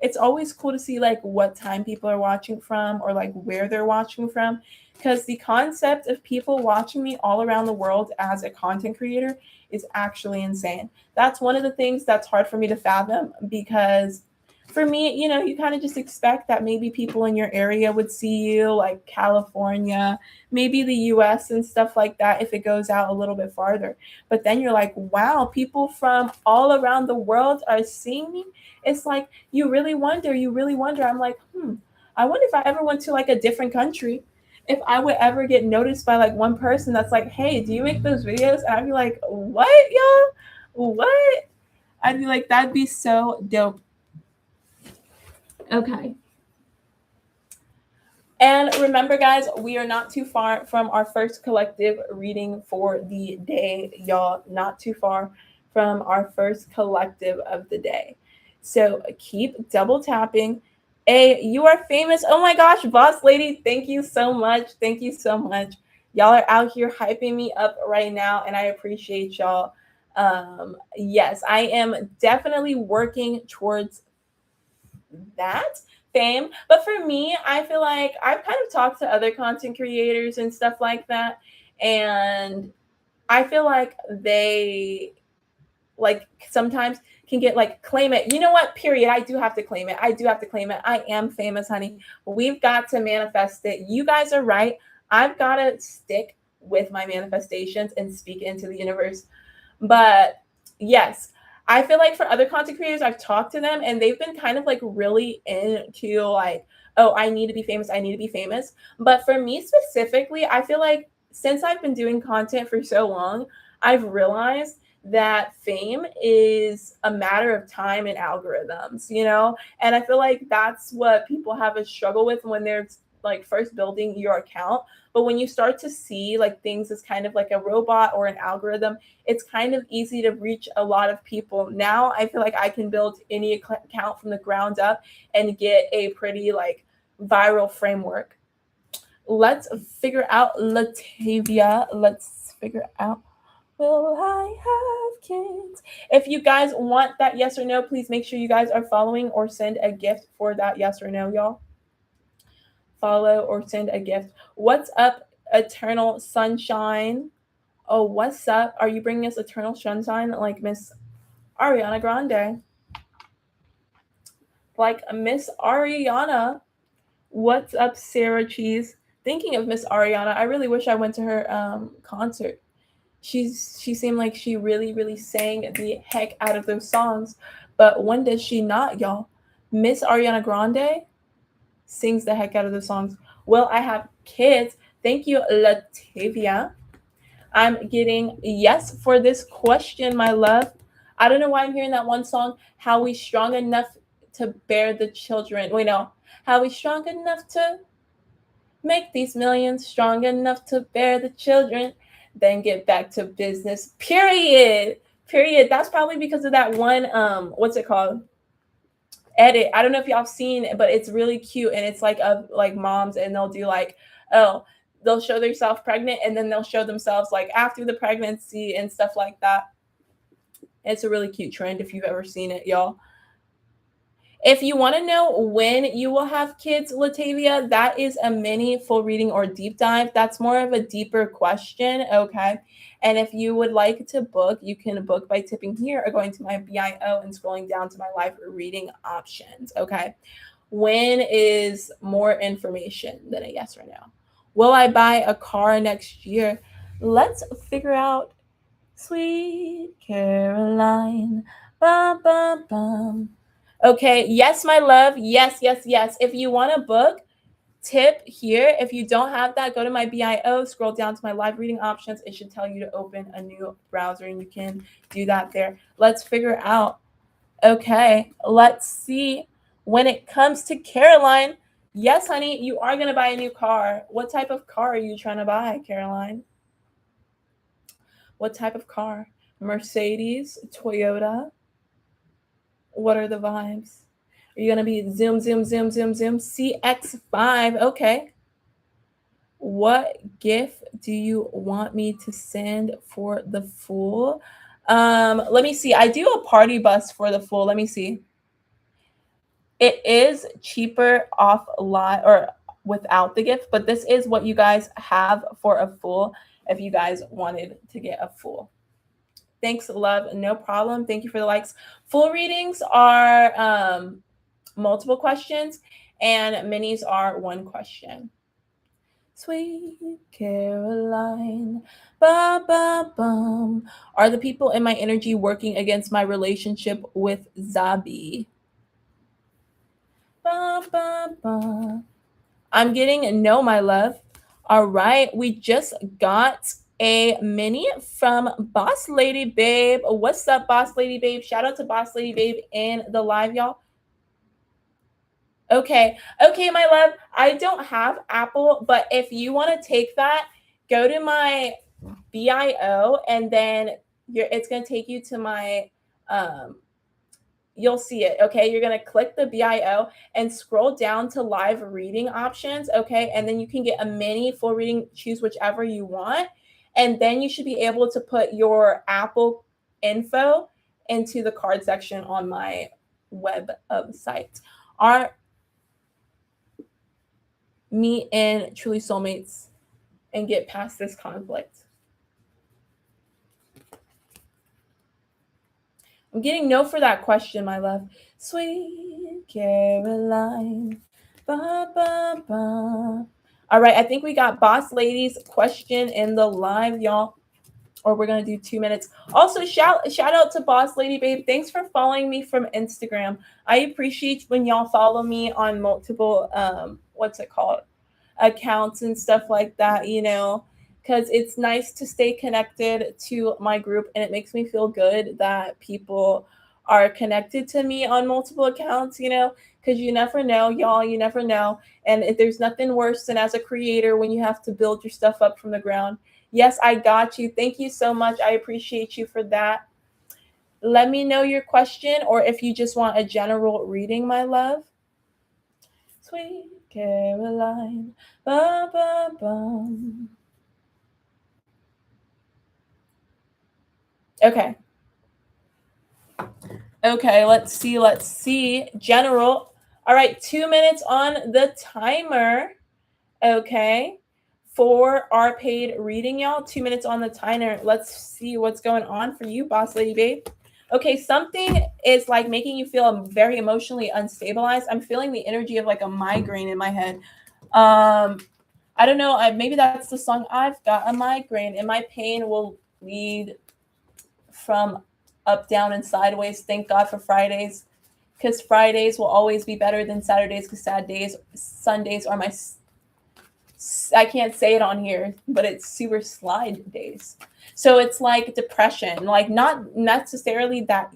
Speaker 1: It's always cool to see like what time people are watching from or like where they're watching from, because the concept of people watching me all around the world as a content creator is actually insane. That's one of the things that's hard for me to fathom, because for me, you know, you kind of just expect that maybe people in your area would see you, like California, maybe the US and stuff like that, if it goes out a little bit farther. But then you're like, wow, people from all around the world are seeing me. It's like you really wonder. I'm like, I wonder if I ever went to like a different country, if I would ever get noticed by like one person that's like, hey, do you make those videos? And I'd be like, what, y'all? What? I'd be like, that'd be so dope. Okay. And remember, guys, we are not too far from our first collective reading for the day, y'all. Not too far from our first collective of the day. So keep double tapping. Hey, you are famous. Oh my gosh, boss lady. Thank you so much. Thank you so much. Y'all are out here hyping me up right now, and I appreciate y'all. Yes, I am definitely working towards that fame. But for me, I feel like I've kind of talked to other content creators and stuff like that. And I feel like they like sometimes can get like claim it. You know what? Period. I do have to claim it. I am famous, honey. We've got to manifest it. You guys are right. I've got to stick with my manifestations and speak into the universe. But yes, I feel like for other content creators, I've talked to them and they've been kind of like really into like, oh, I need to be famous. I need to be famous. But for me specifically, I feel like since I've been doing content for so long, I've realized that fame is a matter of time and algorithms, you know? And I feel like that's what people have a struggle with when they're like first building your account. But when you start to see like things as kind of like a robot or an algorithm, it's kind of easy to reach a lot of people. Now I feel like I can build any account from the ground up and get a pretty like viral framework. Let's figure out Latavia. Let's figure out Will I have kids? If you guys want that yes or no, please make sure you guys are following or send a gift for that yes or no, y'all. Follow or send a gift. What's up, Eternal Sunshine? Oh, what's up? Are you bringing us Eternal Sunshine like Miss Ariana Grande? Like Miss Ariana. What's up, Sarah Cheese? Thinking of Miss Ariana, I really wish I went to her concert. She seemed like she really sang the heck out of those songs. But when does she not, y'all? Miss Ariana Grande sings the heck out of the songs. Well, I have kids. Thank you, Latavia. I'm getting yes for this question, my love. I don't know why I'm hearing that one song, How We Strong Enough to Bear the Children. Wait, no. How we strong enough to make these millions, strong enough to bear the children, then get back to business. Period. Period. That's probably because of that one, what's it called? Edit. I don't know if y'all seen it, but it's really cute and it's like of like moms and they'll do like, oh, they'll show themselves pregnant and then they'll show themselves like after the pregnancy and stuff like that. It's a really cute trend if you've ever seen it, y'all. If you want to know when you will have kids, Latavia, that is a mini full reading or deep dive. That's more of a deeper question, okay? And if you would like to book, you can book by tipping here or going to my BIO and scrolling down to my live reading options, okay? When is more information than a yes or no? Will I buy a car next year? Let's figure out. Sweet Caroline. Bum, bum, bum. Okay, yes, my love. Yes, yes, yes. If you want to book, tip here. If you don't have that, go to my BIO, scroll down to my live reading options. It should tell you to open a new browser and you can do that there. Let's figure out. Okay, let's see. When it comes to Caroline, yes, honey, you are going to buy a new car. What type of car are you trying to buy, Caroline? What type of car? Mercedes, Toyota? What are the vibes? Are you gonna be zoom, zoom, zoom, zoom, zoom? CX5. Okay. What gift do you want me to send for the Fool? Let me see. I do a party bus for the Fool. Let me see. It is cheaper off a lot or without the gift, but this is what you guys have for a Fool if you guys wanted to get a Fool. Thanks, love. No problem. Thank you for the likes. Full readings are multiple questions, and minis are one question. Sweet Caroline, ba ba bum. Are the people in my energy working against my relationship with Zabi? Ba ba ba. I'm getting no, my love. All right, we just got a mini from Boss Lady Babe. What's up, Boss Lady Babe? Shout out to Boss Lady Babe in the live, y'all. Okay, my love. I don't have Apple, but if you want to take that, go to my BIO and then it's gonna take you to my you'll see it. Okay, you're gonna click the BIO and scroll down to live reading options. Okay, and then you can get a mini full reading, choose whichever you want, and then you should be able to put your Apple info into the card section on my website. Are me and truly soulmates and get past this conflict? I'm getting no for that question, my love. Sweet Caroline. Ba, ba, ba. All right, I think we got Boss Lady's question in the live, y'all. Or we're gonna do 2 minutes. Also, shout out to Boss Lady Babe. Thanks for following me from Instagram. I appreciate when y'all follow me on multiple what's it called? Accounts and stuff like that, because it's nice to stay connected to my group and it makes me feel good that people are connected to me on multiple accounts, because you never know, y'all, you never know. And there's nothing worse than as a creator when you have to build your stuff up from the ground. Yes, I got you. Thank you so much. I appreciate you for that. Let me know your question or if you just want a general reading, my love. Sweet Caroline. Ba, ba, bum. Okay. Okay, let's see. Let's see. General. All right, 2 minutes on the timer. Okay. For our paid reading, y'all. 2 minutes on the timer. Let's see what's going on for you, boss lady babe. Okay, something is like making you feel very emotionally unstabilized. I'm feeling the energy of like a migraine in my head. I don't know. Maybe that's the song. I've got a migraine, and my pain will lead from up, down, and sideways. Thank God for Fridays, because Fridays will always be better than Saturdays. Because Sundays are my. I can't say it on here, but it's super slide days. So it's like depression, like not necessarily that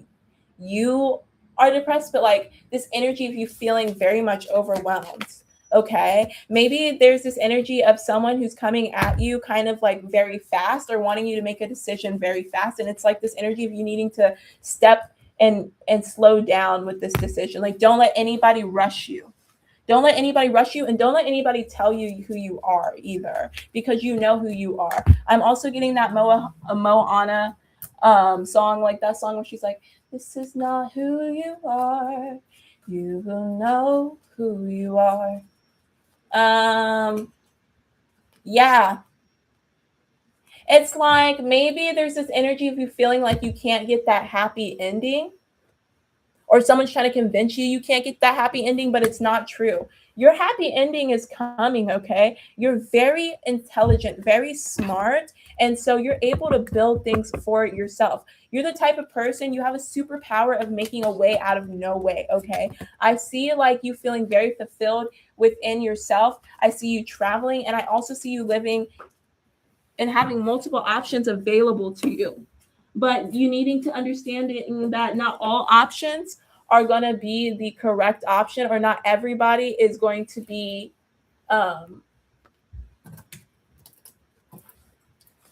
Speaker 1: you are depressed, but like this energy of you feeling very much overwhelmed. Okay. Maybe there's this energy of someone who's coming at you kind of like very fast or wanting you to make a decision very fast. And it's like this energy of you needing to step and slow down with this decision. Like, don't let anybody rush you. Don't let anybody rush you, and don't let anybody tell you who you are either, because you know who you are. I'm also getting that Moana song, like that song where she's like, "This is not who you are. You will know who you are." Yeah. It's like maybe there's this energy of you feeling like you can't get that happy ending, or someone's trying to convince you can't get that happy ending, but it's not true. Your happy ending is coming, okay? You're very intelligent, very smart, and so you're able to build things for yourself. You're the type of person, you have a superpower of making a way out of no way, okay? I see like you feeling very fulfilled within yourself. I see you traveling, and I also see you living and having multiple options available to you. But you needing to understand that not all options are going to be the correct option, or not everybody is going to be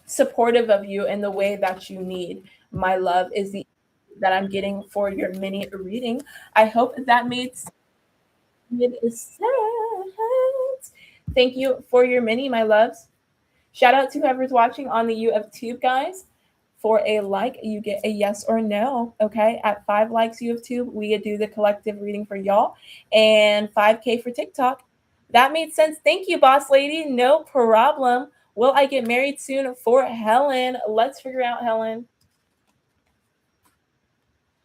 Speaker 1: supportive of you in the way that you need. My love is the that I'm getting for your mini reading. I hope that made sense. Thank you for your mini, my loves. Shout out to whoever's watching on the YouTube, guys. For a like, you get a yes or no. Okay. At 5 likes, YouTube, we do the collective reading for y'all, and 5K for TikTok. That made sense. Thank you, boss lady. No problem. Will I get married soon for Helen? Let's figure out, Helen.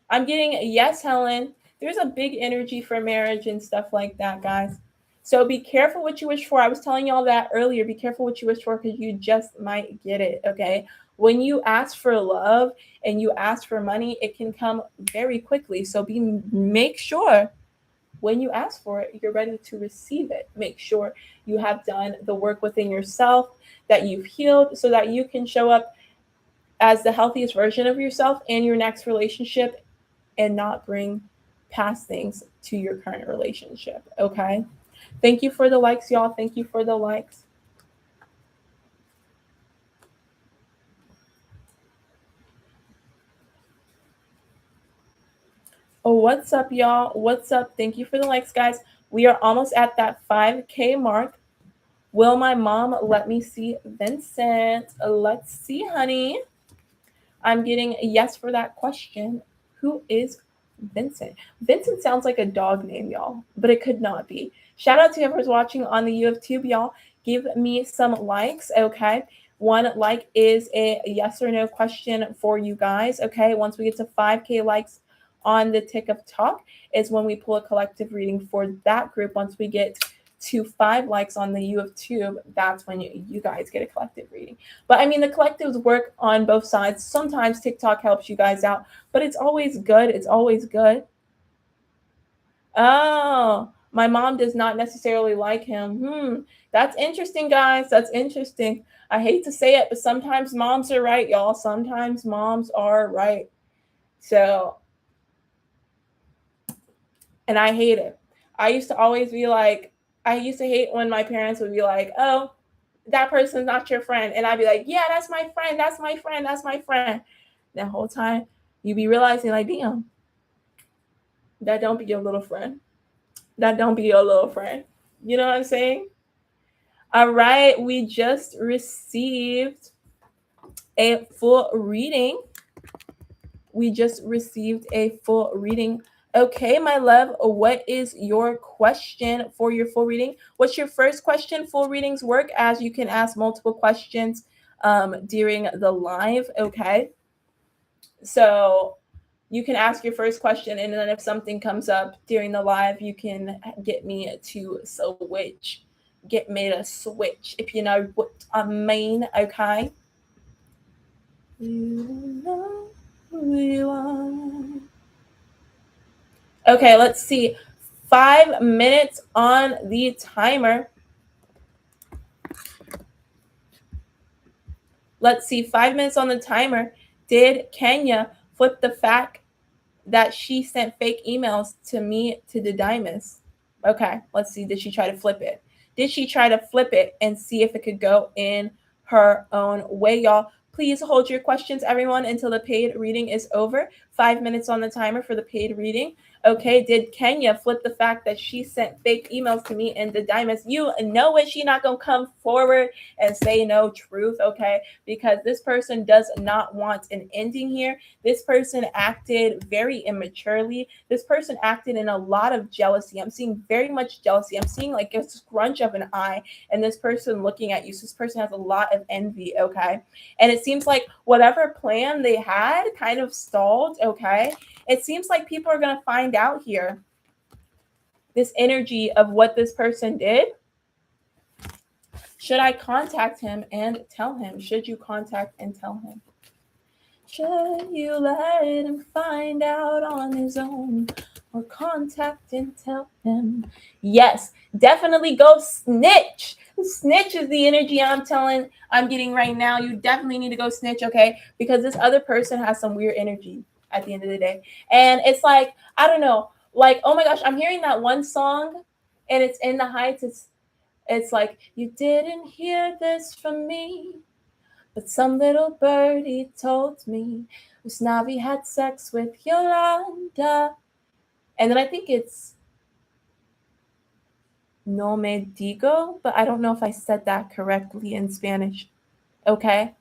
Speaker 1: I'm getting a yes, Helen. There's a big energy for marriage and stuff like that, guys. So be careful what you wish for. I was telling y'all that earlier. Be careful what you wish for, because you just might get it. Okay. When you ask for love and you ask for money, it can come very quickly. So make sure when you ask for it, you're ready to receive it. Make sure you have done the work within yourself, that you've healed, so that you can show up as the healthiest version of yourself in your next relationship, and not bring past things to your current relationship. Okay. Thank you for the likes, y'all. Thank you for the likes. Oh, what's up, y'all? What's up? Thank you for the likes, guys. We are almost at that 5K mark. Will my mom let me see Vincent? Let's see, honey. I'm getting a yes for that question. Who is Vincent? Vincent sounds like a dog name, y'all, but it could not be. Shout out to whoever's watching on the YouTube, y'all. Give me some likes, okay? 1 like is a yes or no question for you guys, okay? Once we get to 5K likes on the Tick of Talk is when we pull a collective reading for that group. Once we get to 5 likes on the YouTube, that's when you guys get a collective reading. But I mean, the collectives work on both sides. Sometimes TikTok helps you guys out, but it's always good. It's always good. Oh, my mom does not necessarily like him. That's interesting, guys. That's interesting. I hate to say it, but sometimes moms are right, y'all. Sometimes moms are right. So, and I hate it. I used to always be like, I used to hate when my parents would be like, oh, that person's not your friend. And I'd be like, yeah, that's my friend. That's my friend. That's my friend. That whole time you be realizing like, damn, that don't be your little friend. That don't be your little friend. You know what I'm saying? All right. We just received a full reading. We just received a full reading. Okay, my love, what is your question for your full reading? What's your first question? Full readings work as you can ask multiple questions during the live. Okay, so you can ask your first question, and then if something comes up during the live, you can get me to switch. Get me to switch, if you know what I mean. Okay. You know who you are. Okay, let's see. 5 minutes on the timer. Let's see. 5 minutes on the timer. Did Kenya flip the fact that she sent fake emails to me to the Diamonds? Okay, let's see. Did she try to flip it? Did she try to flip it and see if it could go in her own way, y'all? Please hold your questions, everyone, until the paid reading is over. 5 minutes on the timer for the paid reading. Okay, did Kenya flip the fact that she sent fake emails to me and the Diamonds? You know it. She not gonna come forward and say no truth, okay? Because this person does not want an ending here. This person acted very immaturely. This person acted in a lot of jealousy. I'm seeing very much jealousy. I'm seeing like a scrunch of an eye, and this person looking at you. So this person has a lot of envy, okay? And it seems like whatever plan they had kind of stalled, okay? It seems like people are going to find out here this energy of what this person did. Should I contact him and tell him? Should you contact and tell him? Should you let him find out on his own or contact and tell him? Yes, definitely go snitch. Snitch is the energy I'm getting right now. You definitely need to go snitch, okay? Because this other person has some weird energy at the end of the day. And it's like, I don't know, like, oh my gosh, I'm hearing that one song and it's In the Heights. It's like, you didn't hear this from me. But some little birdie told me Usnavi had sex with Yolanda. And then I think it's No Me Digo, but I don't know if I said that correctly in Spanish. Okay.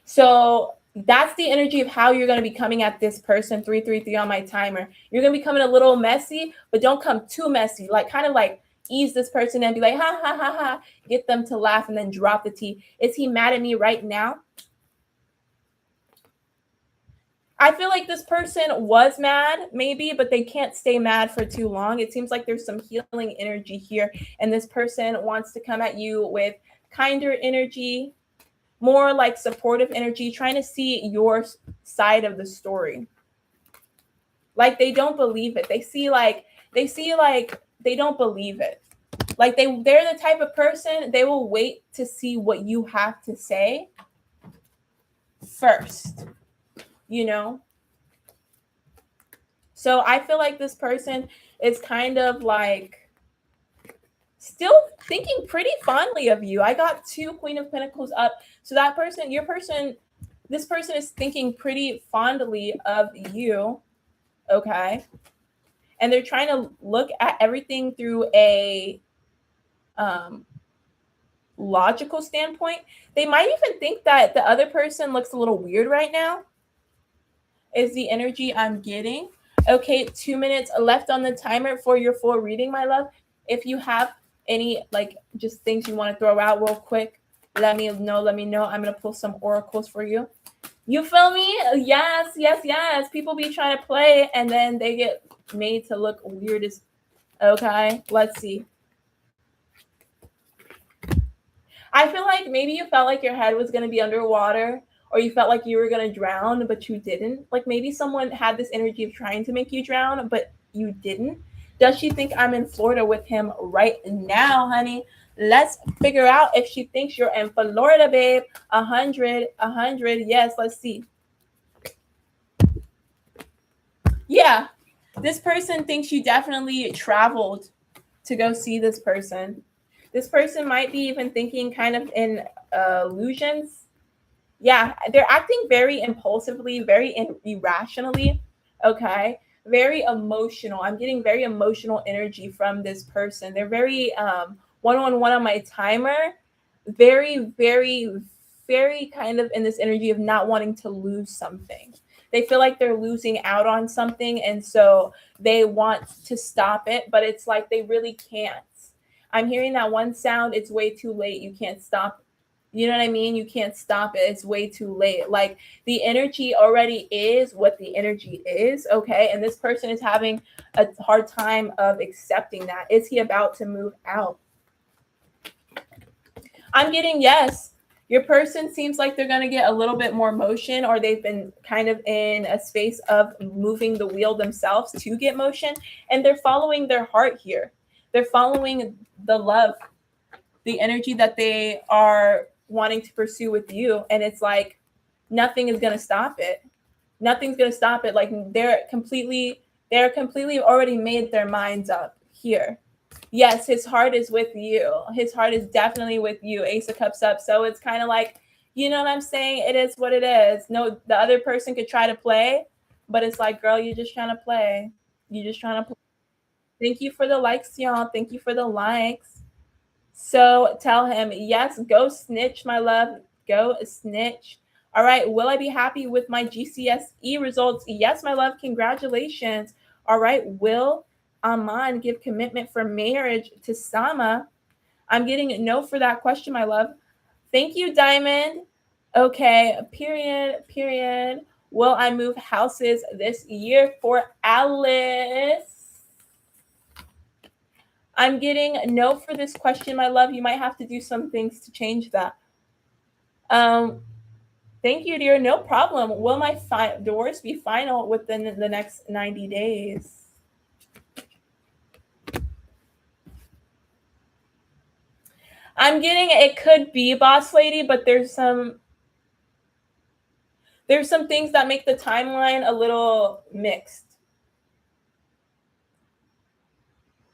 Speaker 1: So that's the energy of how you're going to be coming at this person. 333 on my timer. You're going to be coming a little messy, but don't come too messy. Like, kind of like ease this person and be like, ha, ha, ha, ha. Get them to laugh and then drop the tea. Is he mad at me right now? I feel like this person was mad, maybe, but they can't stay mad for too long. It seems like there's some healing energy here, and this person wants to come at you with kinder energy, more like supportive energy, trying to see your side of the story. Like they don't believe it. They see like they don't believe it. Like they're the type of person, they will wait to see what you have to say first. You know? So I feel like this person is kind of like still thinking pretty fondly of you. I got 2 Queen of Pentacles up. So that person, this person is thinking pretty fondly of you. Okay. And they're trying to look at everything through a logical standpoint. They might even think that the other person looks a little weird right now, is the energy I'm getting. Okay, 2 minutes left on the timer for your full reading, my love. If you have any like just things you want to throw out real quick, let me know. I'm gonna pull some oracles for you. You feel me? Yes. People be trying to play and then they get made to look weird as okay. Let's see. I feel like maybe you felt like your head was gonna be underwater, or you felt like you were going to drown, but you didn't. Like maybe someone had this energy of trying to make you drown, but you didn't. Does she think I'm in Florida with him right now, honey? Let's figure out if she thinks you're in Florida, babe. 100. Yes, let's see. Yeah, this person thinks you definitely traveled to go see this person. This person might be even thinking kind of in illusions. Yeah, they're acting very impulsively, very irrationally. Okay, very emotional. I'm getting very emotional energy from this person. They're very one-on-one on my timer. Very, very, very kind of in this energy of not wanting to lose something. They feel like they're losing out on something, and so they want to stop it, but it's like they really can't. I'm hearing that one sound, it's way too late. You can't stop. You know what I mean? You can't stop it. It's way too late. Like the energy already is what the energy is, okay? And this person is having a hard time of accepting that. Is he about to move out? I'm getting yes. Your person seems like they're going to get a little bit more motion, or they've been kind of in a space of moving the wheel themselves to get motion, and they're following their heart here. They're following the love, the energy that they are wanting to pursue with you, and it's like nothing is going to stop it. Nothing's going to stop it. Like they're completely already made their minds up here. Yes, his heart is with you. His heart is definitely with you. Ace of Cups up. So it's kind of like, you know what I'm saying? It is what it is. No, the other person could try to play, but it's like, girl, you're just trying to play. You're just trying to play. Thank you for the likes, y'all. Thank you for the likes. So tell him, yes, go snitch, my love. Go snitch. All right. Will I be happy with my GCSE results? Yes, my love. Congratulations. All right. Will Aman give commitment for marriage to Sama? I'm getting a no for that question, my love. Thank you, Diamond. Okay. Period. Will I move houses this year for Alice? I'm getting no for this question, my love. You might have to do some things to change that. Thank you, dear. No problem. Will my divorce be final within the next 90 days? I'm getting it could be, boss lady, but there's some things that make the timeline a little mixed.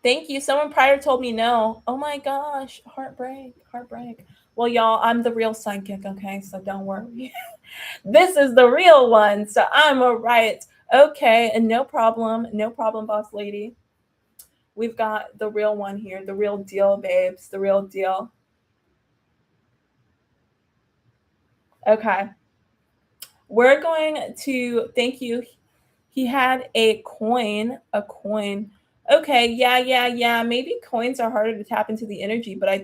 Speaker 1: Thank you. Someone prior told me no. Oh my gosh. Heartbreak. Well, y'all, I'm the real psychic, okay? So don't worry. This is the real one. So I'm all right. Okay. And no problem. No problem, boss lady. We've got the real one here. The real deal, babes. The real deal. Okay. We're going to thank you. He had a coin. Okay. Yeah. Maybe coins are harder to tap into the energy, but I think